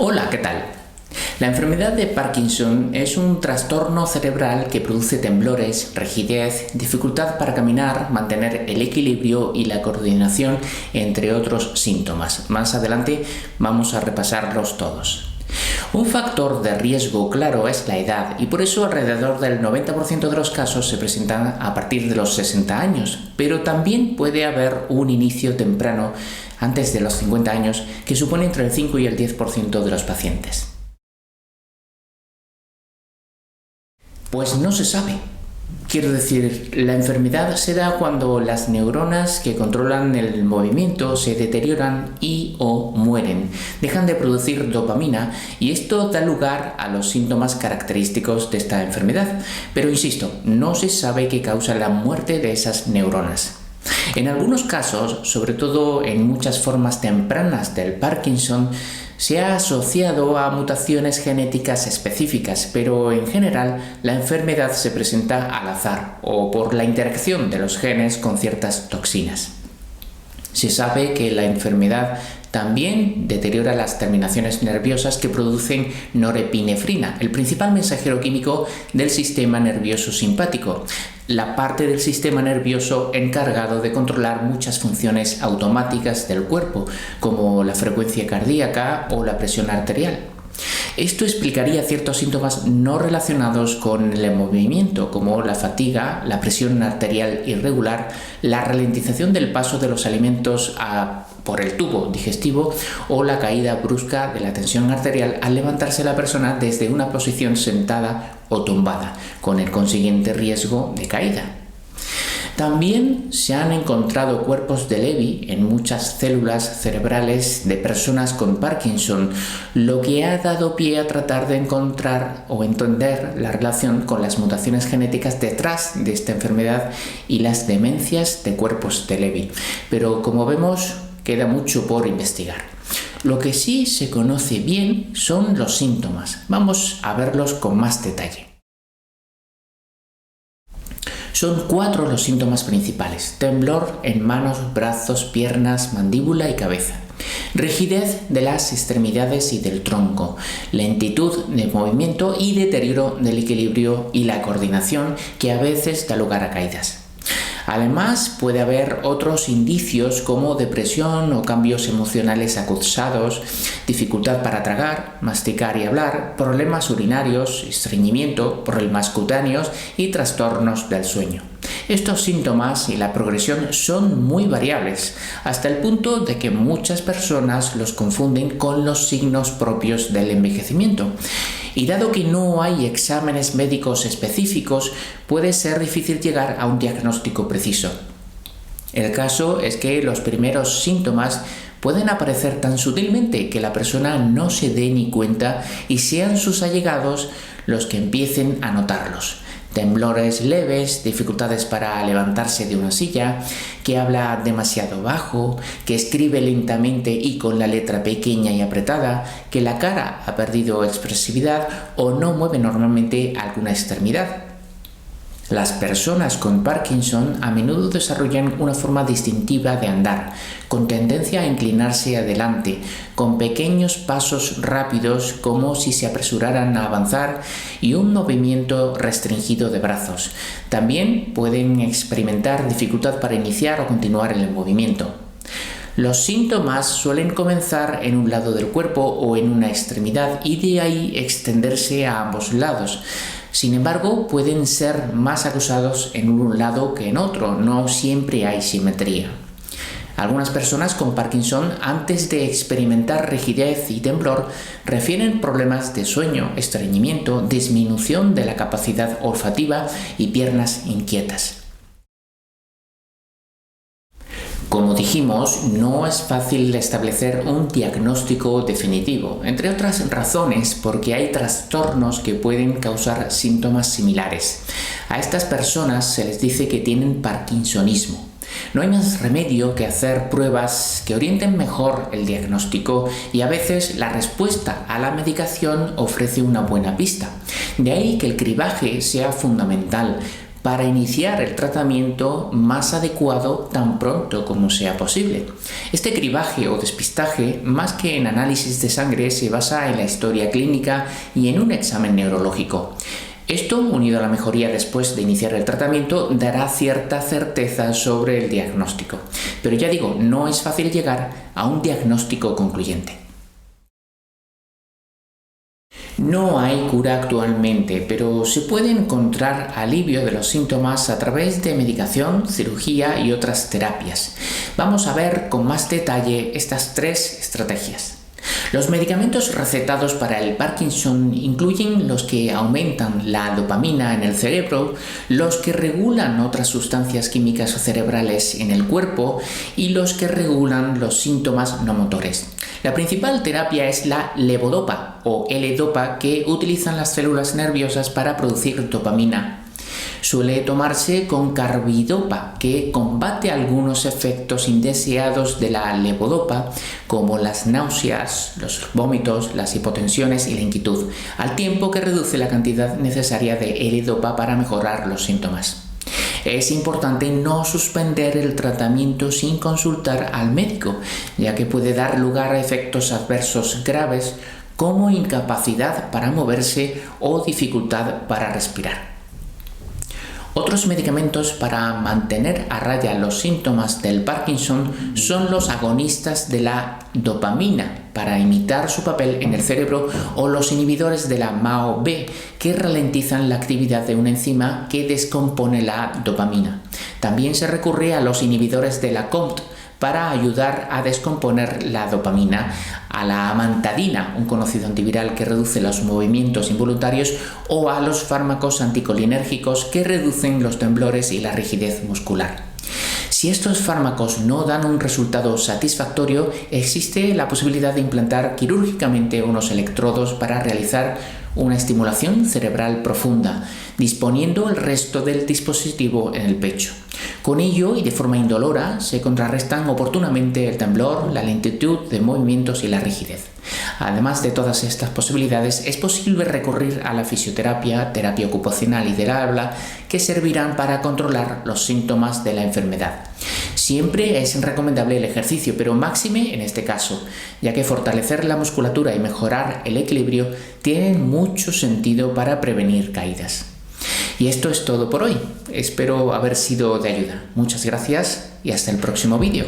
Hola, ¿qué tal? La enfermedad de Parkinson es un trastorno cerebral que produce temblores, rigidez, dificultad para caminar, mantener el equilibrio y la coordinación, entre otros síntomas. Más adelante vamos a repasarlos todos. Un factor de riesgo claro es la edad y por eso alrededor del 90% de los casos se presentan a partir de los 60 años, pero también puede haber un inicio temprano antes de los 50 años que supone entre el 5 y el 10% de los pacientes. Pues no se sabe. Quiero decir, la enfermedad se da cuando las neuronas que controlan el movimiento se deterioran y o mueren, dejan de producir dopamina y esto da lugar a los síntomas característicos de esta enfermedad. Pero insisto, no se sabe qué causa la muerte de esas neuronas. En algunos casos, sobre todo en muchas formas tempranas del Parkinson, se ha asociado a mutaciones genéticas específicas, pero en general la enfermedad se presenta al azar o por la interacción de los genes con ciertas toxinas. Se sabe que la enfermedad también deteriora las terminaciones nerviosas que producen norepinefrina, el principal mensajero químico del sistema nervioso simpático, la parte del sistema nervioso encargado de controlar muchas funciones automáticas del cuerpo, como la frecuencia cardíaca o la presión arterial. Esto explicaría ciertos síntomas no relacionados con el movimiento, como la fatiga, la presión arterial irregular, la ralentización del paso de los alimentos por el tubo digestivo o la caída brusca de la tensión arterial al levantarse la persona desde una posición sentada o tumbada, con el consiguiente riesgo de caída. También se han encontrado cuerpos de Lewy en muchas células cerebrales de personas con Parkinson, lo que ha dado pie a tratar de encontrar o entender la relación con las mutaciones genéticas detrás de esta enfermedad y las demencias de cuerpos de Lewy. Pero como vemos, queda mucho por investigar. Lo que sí se conoce bien son los síntomas. Vamos a verlos con más detalle. Son 4 los síntomas principales: temblor en manos, brazos, piernas, mandíbula y cabeza, rigidez de las extremidades y del tronco, lentitud de movimiento y deterioro del equilibrio y la coordinación que a veces da lugar a caídas. Además, puede haber otros indicios como depresión o cambios emocionales acusados, dificultad para tragar, masticar y hablar, problemas urinarios, estreñimiento, problemas cutáneos y trastornos del sueño. Estos síntomas y la progresión son muy variables, hasta el punto de que muchas personas los confunden con los signos propios del envejecimiento. Y dado que no hay exámenes médicos específicos, puede ser difícil llegar a un diagnóstico preciso. El caso es que los primeros síntomas pueden aparecer tan sutilmente que la persona no se dé ni cuenta y sean sus allegados los que empiecen a notarlos. Temblores leves, dificultades para levantarse de una silla, que habla demasiado bajo, que escribe lentamente y con la letra pequeña y apretada, que la cara ha perdido expresividad o no mueve normalmente alguna extremidad. Las personas con Parkinson a menudo desarrollan una forma distintiva de andar, con tendencia a inclinarse adelante, con pequeños pasos rápidos como si se apresuraran a avanzar y un movimiento restringido de brazos. También pueden experimentar dificultad para iniciar o continuar el movimiento. Los síntomas suelen comenzar en un lado del cuerpo o en una extremidad y de ahí extenderse a ambos lados. Sin embargo, pueden ser más acusados en un lado que en otro, no siempre hay simetría. Algunas personas con Parkinson, antes de experimentar rigidez y temblor, refieren problemas de sueño, estreñimiento, disminución de la capacidad olfativa y piernas inquietas. Como dijimos, no es fácil establecer un diagnóstico definitivo, entre otras razones porque hay trastornos que pueden causar síntomas similares. A estas personas se les dice que tienen parkinsonismo. No hay más remedio que hacer pruebas que orienten mejor el diagnóstico y a veces la respuesta a la medicación ofrece una buena pista. De ahí que el cribaje sea fundamental, para iniciar el tratamiento más adecuado tan pronto como sea posible. Este cribaje o despistaje, más que en análisis de sangre, se basa en la historia clínica y en un examen neurológico. Esto, unido a la mejoría después de iniciar el tratamiento, dará cierta certeza sobre el diagnóstico. Pero ya digo, no es fácil llegar a un diagnóstico concluyente. No hay cura actualmente, pero se puede encontrar alivio de los síntomas a través de medicación, cirugía y otras terapias. Vamos a ver con más detalle estas 3 estrategias. Los medicamentos recetados para el Parkinson incluyen los que aumentan la dopamina en el cerebro, los que regulan otras sustancias químicas cerebrales en el cuerpo y los que regulan los síntomas no motores. La principal terapia es la levodopa o L-dopa, que utilizan las células nerviosas para producir dopamina. Suele tomarse con carbidopa, que combate algunos efectos indeseados de la levodopa, como las náuseas, los vómitos, las hipotensiones y la inquietud, al tiempo que reduce la cantidad necesaria de L-dopa para mejorar los síntomas. Es importante no suspender el tratamiento sin consultar al médico, ya que puede dar lugar a efectos adversos graves como incapacidad para moverse o dificultad para respirar. Otros medicamentos para mantener a raya los síntomas del Parkinson son los agonistas de la dopamina para imitar su papel en el cerebro, o los inhibidores de la MAO-B, que ralentizan la actividad de una enzima que descompone la dopamina. También se recurre a los inhibidores de la COMT para ayudar a descomponer la dopamina, a la amantadina, un conocido antiviral que reduce los movimientos involuntarios, o a los fármacos anticolinérgicos que reducen los temblores y la rigidez muscular. Si estos fármacos no dan un resultado satisfactorio, existe la posibilidad de implantar quirúrgicamente unos electrodos para realizar una estimulación cerebral profunda, disponiendo el resto del dispositivo en el pecho. Con ello, y de forma indolora, se contrarrestan oportunamente el temblor, la lentitud de movimientos y la rigidez. Además de todas estas posibilidades, es posible recurrir a la fisioterapia, terapia ocupacional y del habla, que servirán para controlar los síntomas de la enfermedad. Siempre es recomendable el ejercicio, pero máxime en este caso, ya que fortalecer la musculatura y mejorar el equilibrio tienen mucho sentido para prevenir caídas. Y esto es todo por hoy. Espero haber sido de ayuda. Muchas gracias y hasta el próximo vídeo.